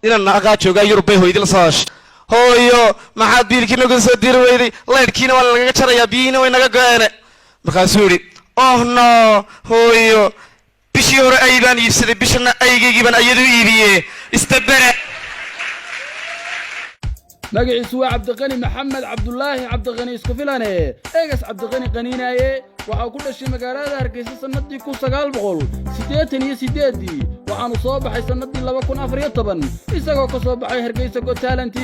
inaan naagaa joogaa Yurub hooyadii la saash hooyo maxaad biilkii nagu soo diri weyday leedkiina waa laga jarayaa biyiina way naga go'een markaasuu yiri oh no hooyo bishii hore ay baan iibsaday bishana aygeygii baan ayadu iibiyay istabara magaciisu waa Abdiqani Maxamed Cabdullaahi Abdiqani isku filane eegas Abdiqani qaniinaaye waxa ku dhashay magaalada Hargeysa sanadii 1988 waxaanu soo baxay sanadii 2014 isagoo ka soo baxay Hargeysa Got Talent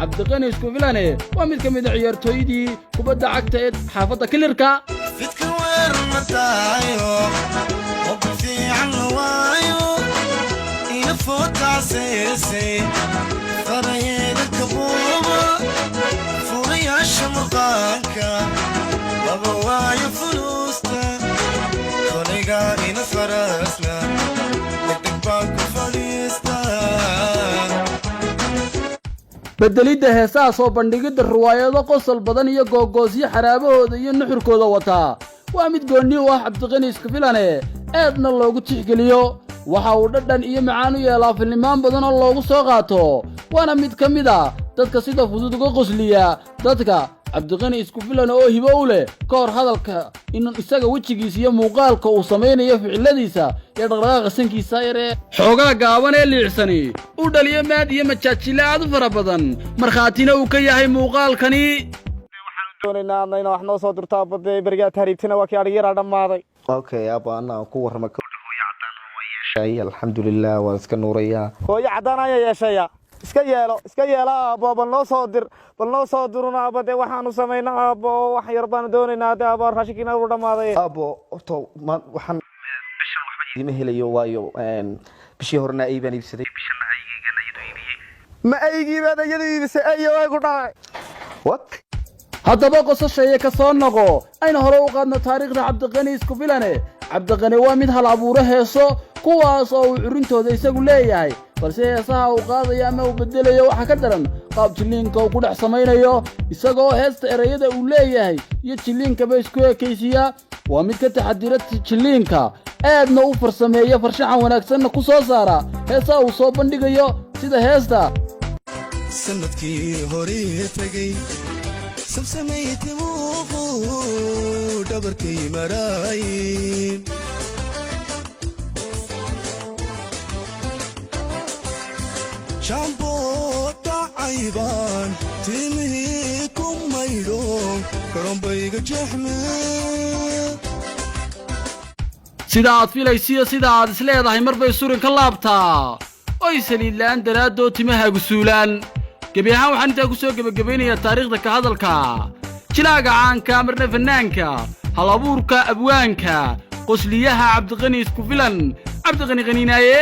Abdiqani isku filane waa mid ka mid ah ciyaartooydii kubadda cagta ee xaafadda Kilirka fidka weermataayo oo fiican waayo ina footaasay farayada kabuuba furayaasha maqaanka baba waayo fuluusta koliga ina farasna degdeg baan ku fadhiista bedelidda heesaha soo bandhigidda riwaayado qosol badan iyo googoosyo xaraabahooda iyo nuxurkooda wataa waa mid gooni u ah Abdiqani isku filane aadna loogu tixgeliyo waxa uu dhadhan iyo macaan u yeelaa filmaan badan oo loogu soo qaato waana mid ka mid ah dadka sida fudud uga qosliya dadka Abdiqani isku filan oo hibo u leh ka hor hadalka in isaga wajigiisa iyo muuqaalka uu sameeyo ficiladiisa ee dhaqdhaqaaqa sankiisa yaree xoogaa gaaban ee liicsani u dhaliyo maad iyo majaajile aad u fara badan markhaatina uu ka yahay muuqaalkani waxaan doonaynaa inaan wax noo soo dirtaa baday bariga taariikhtina waa kii ariga dhamaaday okay abana ku warma ka hooyo cadaan oo yeeshay alxamdulillah waa iska nuuraya hooyo cadaan ayaa yeeshaya iska yeelo abo bal noo soo diruna abade waxaanu sameeynaa abo wax yar baan doonaynaa abo raashinkina uu dhamaaday abo orto waxaan bishan waxba idima helayo waayo bishii horena ay baan iibsaday bishana aygeygana iyadu iibiyay ma aygiibada iyadu iibisay ayo ay ku dhacay what haddaba qosashaya ka soo noqo ayna hore u qaadno taariikhda Abdiqani isku filane Abdiqani waa mid hal abuure heeso kuwaas oo uu curintooda isagu leeyahay balse heesaha uu qaadayo ama uu bedelayo waxa ka daran qaab jiliinka uu ku dhex samaynayo isagoo heesta erayada uu leeyahay iyo jiliinka ba isku ekaysiya waa mid ka taxadira jiliinka aadna u farsameeyo farshaxan wanaagsan ku soo saara heesaha uu soo bandhigayo sida heesta sanadkii hore tagay sabsameeyay muuqu dhabarkay maray jambo taayban timihi kumaydo karambayga jahme sida aad filaysiyo sida aad isleedahay marbay surin ka laabtaa oo isaliilaan daraado timaha gusuulan gabi ahaan waxaan inta ku soo gabagabaynayaa taariikhda ka hadalka jilaaga caanka marna fanaanka hal abuurka abwaanka qosliyaha Abdiqani isku filan Abdiqani qaniinaaye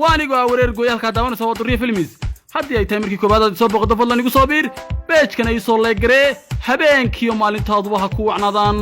waanigu wareer gooyalka daawanaysa wadariyo filmis haddii ay tahay markii koobaad soo boqdo fadlan igu soo biir page-kana ay soo leegare habeenkii maalintaadu waxa ku wacnaadaan